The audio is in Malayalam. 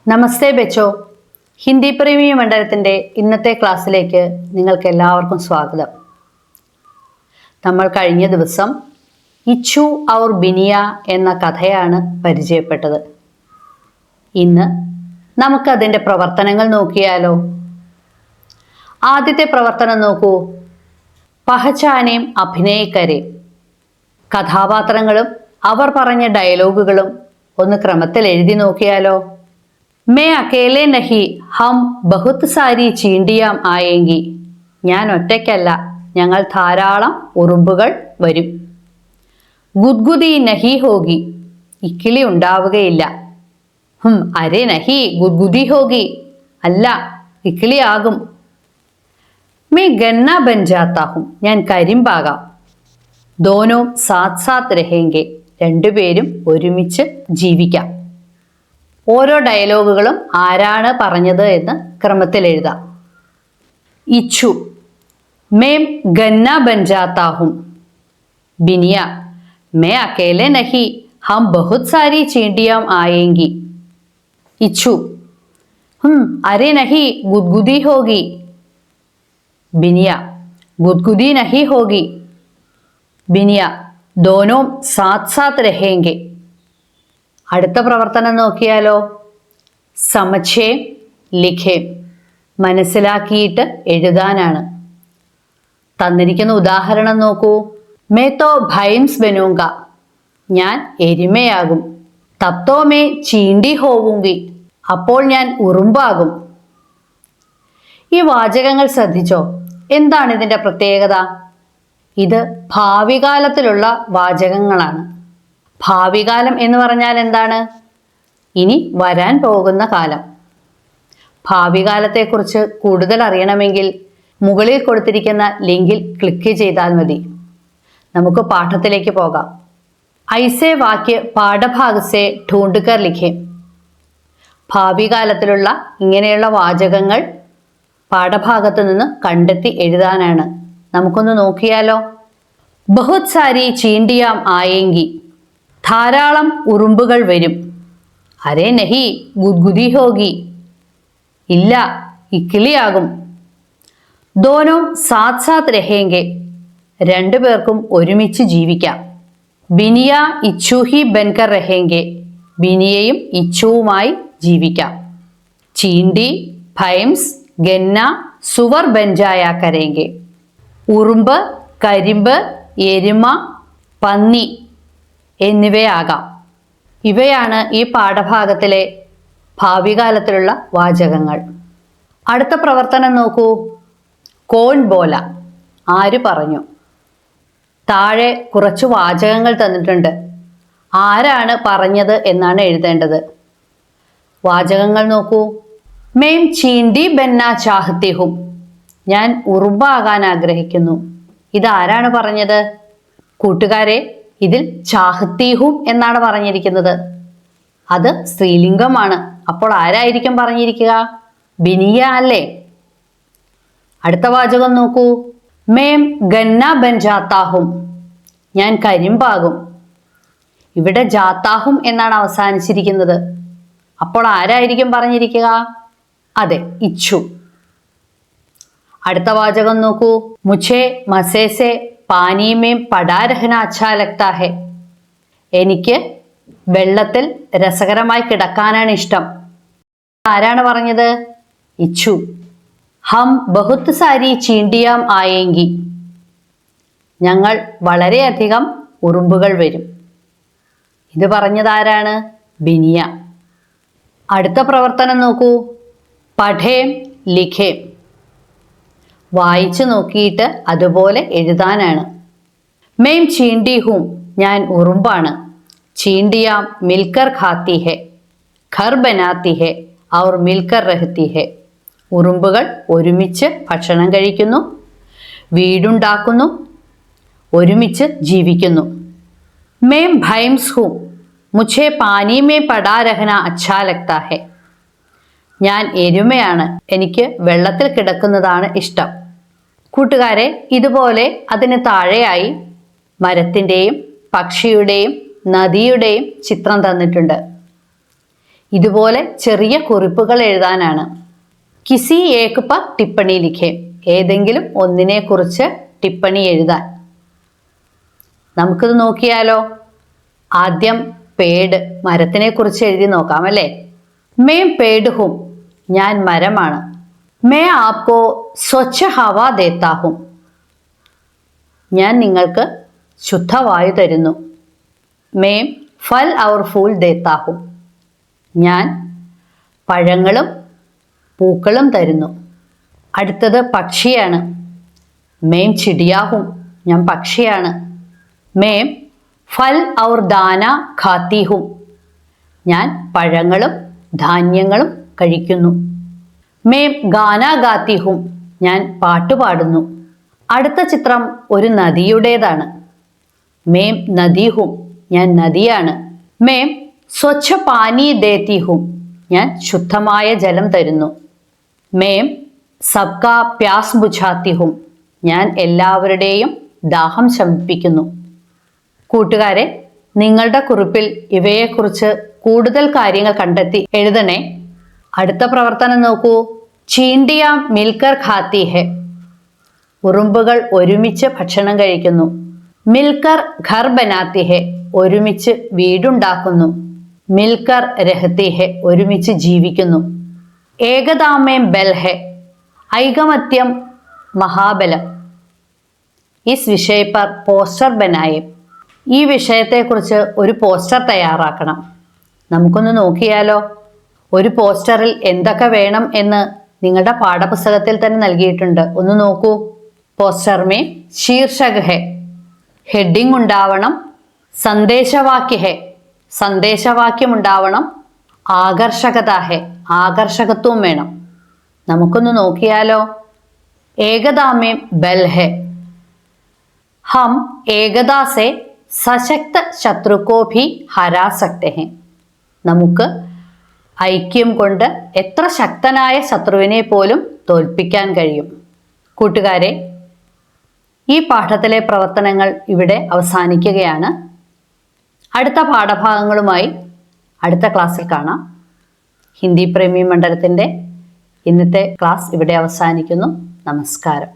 നമസ്തേ ബച്ചോ. ഹിന്ദി പ്രീമിയം മണ്ഡലത്തിൻ്റെ ഇന്നത്തെ ക്ലാസ്സിലേക്ക് നിങ്ങൾക്ക് എല്ലാവർക്കും സ്വാഗതം. നമ്മൾ കഴിഞ്ഞ ദിവസം ഇച്ചു ഔർ ബിനിയ എന്ന കഥയാണ് പരിചയപ്പെട്ടത്. ഇന്ന് നമുക്കതിൻ്റെ പ്രവർത്തനങ്ങൾ നോക്കിയാലോ. ആദ്യത്തെ പ്രവർത്തനം നോക്കൂ. പഹചാനേം അഭിനയക്കരെ. കഥാപാത്രങ്ങളും അവർ പറഞ്ഞ ഡയലോഗുകളും ഒന്ന് ക്രമത്തിൽ എഴുതി നോക്കിയാലോ. മേ അക്കേലെ നഹി ഹം ബഹുത് സാരി ചീണ്ടിയാം ആയെങ്കി. ഞാൻ ഒറ്റയ്ക്കല്ല, ഞങ്ങൾ ധാരാളം ഉറുമ്പുകൾ വരും. ഗുദ്ഗുദി നഹി ഹോഗി. ഇക്കിളി ഉണ്ടാവുകയില്ല. അരെ നഹി ഗുദ്ഗുദി ഹോഗി. അല്ല, ഇക്കിളിയാകും. മേ ഗന്ന ബൻ ജാത്താ ഹും. ഞാൻ കരിമ്പാകാം. ദോനോ സാത്ത് സാത്ത് രഹേങ്കെ. രണ്ടുപേരും ഒരുമിച്ച് ജീവിക്കാം. ഓരോ ഡയലോഗുകളും ആരാണ് പറഞ്ഞത് എന്ന് ക്രമത്തിൽ എഴുതാം. ഇച്ചു മേം ഗന്ന ബൻ ജാത്താ ഹും. ബിനിയ മേ അക്കേലെ നഹി ഹം ബഹുത് സാരി ചീണ്ടിയാം ആയെങ്കി. ഇച്ചു അരെ നഹി ഗുദ്ഗുദി ഹോഗി. ബിനിയ ഗുദ്ഗുദി നഹി ഹോഗി. ബിനിയ ദോനോ സാത്ത് സാത്ത് രഹേങ്കെ. അടുത്ത പ്രവർത്തനം നോക്കിയാലോ. സമഛേം ലിഖേം. മനസ്സിലാക്കിയിട്ട് എഴുതാനാണ്. തന്നിരിക്കുന്ന ഉദാഹരണം നോക്കൂ. മേ തോ ഭൈംസ് ബനൂങ്ക. ഞാൻ എരുമയാകും. തപ്തോ മേ ചീണ്ടി ഹോവുങ്കി. അപ്പോൾ ഞാൻ ഉറുമ്പാകും. ഈ വാചകങ്ങൾ ശ്രദ്ധിച്ചോ. എന്താണ് ഇതിൻ്റെ പ്രത്യേകത? ഇത് ഭാവികാലത്തിലുള്ള വാചകങ്ങളാണ്. ഭാവികാലം എന്ന് പറഞ്ഞാൽ എന്താണ്? ഇനി വരാൻ പോകുന്ന കാലം. ഭാവികാലത്തെക്കുറിച്ച് കൂടുതൽ അറിയണമെങ്കിൽ മുകളിൽ കൊടുത്തിരിക്കുന്ന ലിങ്കിൽ ക്ലിക്ക് ചെയ്താൽ മതി. നമുക്ക് പാഠത്തിലേക്ക് പോകാം. ഐസേ വാക്യ പാഠഭാഗസേ ഢൂണ്ടുകർ ലിഖേ. ഭാവികാലത്തിലുള്ള ഇങ്ങനെയുള്ള വാചകങ്ങൾ പാഠഭാഗത്ത് നിന്ന് കണ്ടെത്തി എഴുതാനാണ്. നമുക്കൊന്ന് നോക്കിയാലോ. ബഹുത് സാരി ചീണ്ടിയാം ആയെങ്കി. ധാരാളം ഉറുമ്പുകൾ വരും. അരേ നഹി ഗുദ്ഗുദി ഹോഗി. ഇല്ല, ഇക്കിളിയാകും. ദോനോ സാത്ത് സാത്ത് രഹേങ്കെ. രണ്ടുപേർക്കും ഒരുമിച്ച് ജീവിക്കാം. ബിനിയ ഇച്ഛൂഹി ബൻകർ രഹേങ്കെ. ബിനിയയും ഇച്ഛുവുമായി ജീവിക്കാം. ചീണ്ടി ഭൈംസ് ഗന്ന സുവർ ബൻജായ കരേങ്കെ. ഉറുമ്പ്, കരിമ്പ്, എരുമ, പന്നി എന്നിവയാകാം. ഇവയാണ് ഈ പാഠഭാഗത്തിലെ ഭാവികാലത്തിലുള്ള വാചകങ്ങൾ. അടുത്ത പ്രവർത്തനം നോക്കൂ. കോൺ ബോല. ആര് പറഞ്ഞു? താഴെ കുറച്ച് വാചകങ്ങൾ തന്നിട്ടുണ്ട്. ആരാണ് പറഞ്ഞത് എന്നാണ് എഴുതേണ്ടത്. വാചകങ്ങൾ നോക്കൂ. മേം ചീണ്ടി ബന്ന ചാഹത്തി ഹും. ഞാൻ ഉറുമ്പാകാൻ ആഗ്രഹിക്കുന്നു. ഇതാരാണ് പറഞ്ഞത്? കൂട്ടുകാരെ, ഇതിൽ ചാഹത്തീഹും എന്നാണ് പറഞ്ഞിരിക്കുന്നത്. അത് സ്ത്രീലിംഗമാണ്. അപ്പോൾ ആരായിരിക്കും പറഞ്ഞിരിക്കുക? ബിനിയ അല്ലേ? അടുത്ത വാചകം നോക്കൂ. മേം ഗന്ന ബൻ ജാത്താഹും. ഞാൻ കരിമ്പാകും. ഇവിടെ ജാത്താഹും എന്നാണ് അവസാനിച്ചിരിക്കുന്നത്. അപ്പോൾ ആരായിരിക്കും പറഞ്ഞിരിക്കുക? അതെ, ഇച്ചു. അടുത്ത വാചകം നോക്കൂ. മുझे മസേ സേ പാനി മേം പടാ രഹന അച്ഛാ ലഗ്താ ഹെ. എനിക്ക് വെള്ളത്തിൽ രസകരമായി കിടക്കാനാണ് ഇഷ്ടം. ആരാണ് പറഞ്ഞത്? ഇച്ചു. ഹം ബഹുത് സാരി ചീണ്ടിയാം ആയെങ്കി. ഞങ്ങൾ വളരെയധികം ഉറുമ്പുകൾ വരും. ഇത് പറഞ്ഞതാരാണ്? ബിനിയ. അടുത്ത പ്രവർത്തനം നോക്കൂ. പഠേം ലിഖേം. വായിച്ചു നോക്കിയിട്ട് അതുപോലെ എഴുതാനാണ്. മേം ചീണ്ടി ഹൂം. ഞാൻ ഉറുമ്പാണ്. ചീണ്ടിയാം മിൽക്കർ ഖാത്തി ഹെ. ഘർ ബനാത്തി ഹെ ഔർ മിൽക്കർ രഹത്തി ഹെ. ഉറുമ്പുകൾ ഒരുമിച്ച് ഭക്ഷണം കഴിക്കുന്നു, വീടുണ്ടാക്കുന്നു, ഒരുമിച്ച് ജീവിക്കുന്നു. മേം ഭൈംസ് ഹൂം. മുझे പാനി മേ പടാ രഹന അച്ഛാ ലഗ്താ ഹെ. ഞാൻ എരുമയാണ്. എനിക്ക് വെള്ളത്തിൽ കിടക്കുന്നതാണ് ഇഷ്ടം. കൂട്ടുകാരെ, ഇതുപോലെ അതിന് താഴെയായി മരത്തിൻ്റെയും പക്ഷിയുടെയും നദിയുടെയും ചിത്രം തന്നിട്ടുണ്ട്. ഇതുപോലെ ചെറിയ കുറിപ്പുകൾ എഴുതാനാണ്. കിസി ഏക് പർ ടിപ്പണി ലിഖേ, ഏതെങ്കിലും ഒന്നിനെ കുറിച്ച് ടിപ്പണി എഴുതാൻ. നമുക്കിത് നോക്കിയാലോ. ആദ്യം പേട്, മരത്തിനെ കുറിച്ച് എഴുതി നോക്കാം അല്ലേ. മേം പേട് ഹും, ഞാൻ മരമാണ്. മേ ആപ്കോ സ്വച്ഛ ഹവ ദേത്താ ഹും, ഞാൻ നിങ്ങൾക്ക് ശുദ്ധവായു തരുന്നു. മേം ഫൽ ഔർ ഫൂൽ ദേത്താ ഹും, ഞാൻ പഴങ്ങളും പൂക്കളും തരുന്നു. അടുത്തത് പക്ഷിയാണ്. മേം ചിടിയാഹും, ഞാൻ പക്ഷിയാണ്. മേം ഫൽ ഔർ ദാന ഖാത്തി ഹും, ഞാൻ പഴങ്ങളും ധാന്യങ്ങളും കഴിക്കുന്നു. മേം ഗാന ഗാത്തി ഹും, ഞാൻ പാട്ടുപാടുന്നു. അടുത്ത ചിത്രം ഒരു നദിയുടേതാണ്. മേം നദി ഹും, ഞാൻ നദിയാണ്. മേം സ്വച്ഛ പാനി ദേത്തി ഹും, ഞാൻ ശുദ്ധമായ ജലം തരുന്നു. മേം സബ്കാ പ്യാസ് ബുझാത്തി ഹും, ഞാൻ എല്ലാവരുടെയും ദാഹം ശമിപ്പിക്കുന്നു. കൂട്ടുകാരെ, നിങ്ങളുടെ കുറിപ്പിൽ ഇവയെക്കുറിച്ച് കൂടുതൽ കാര്യങ്ങൾ കണ്ടെത്തി എഴുതണേ. അടുത്ത പ്രവർത്തനം നോക്കൂ. ചീണ്ടിയ മിൽക്കർ ഖാത്തി ഹെ, ഉറുമ്പുകൾ ഒരുമിച്ച് ഭക്ഷണം കഴിക്കുന്നു. മിൽക്കർ ഘർ ബനാത്തി ഹെ, ഒരുമിച്ച് വീടുണ്ടാക്കുന്നു. മിൽക്കർ രഹത്തി ഹെ, ഒരുമിച്ച് ജീവിക്കുന്നു. ഏകതാമേം ബൽ ഹെ, ഐകമത്യം മഹാബലം. ഇസ് വിഷയ പർ പോസ്റ്റർ ബനായേ, ഈ വിഷയത്തെക്കുറിച്ച് ഒരു പോസ്റ്റർ തയ്യാറാക്കണം. നമുക്കൊന്ന് നോക്കിയാലോ. ഒരു പോസ്റ്ററിൽ എന്തൊക്കെ വേണം എന്ന് നിങ്ങളുടെ പാഠപുസ്തകത്തിൽ തന്നെ നൽകിയിട്ടുണ്ട്. ഒന്ന് നോക്കൂ. പോസ്റ്റർ മേ ശീർഷക് ഹെ, ഹെഡിങ് ഉണ്ടാവണം. സന്ദേശവാക്യ ഹെ, സന്ദേശവാക്യം ഉണ്ടാവണം. ആകർഷകത ഹെ, ആകർഷകത്വം വേണം. നമുക്കൊന്ന് നോക്കിയാലോ. ഏകതാമേ ബൽ ഹെ, ഹം ഏകതാ സെ സശക്ത ശത്രുക്കോ ഭി ഹരാ സക്തെ ഹെ, നമുക്ക് ഐക്യം കൊണ്ട് എത്ര ശക്തനായ ശത്രുവിനെ പോലും തോൽപ്പിക്കാൻ കഴിയും. കൂട്ടുകാരെ, ഈ പാഠത്തിലെ പ്രവർത്തനങ്ങൾ ഇവിടെ അവസാനിക്കുകയാണ്. അടുത്ത പാഠഭാഗങ്ങളുമായി അടുത്ത ക്ലാസ്സിൽ കാണാം. ഹിന്ദി പ്രേമി മണ്ഡലത്തിൻ്റെ ഇന്നത്തെ ക്ലാസ് ഇവിടെ അവസാനിക്കുന്നു. നമസ്കാരം.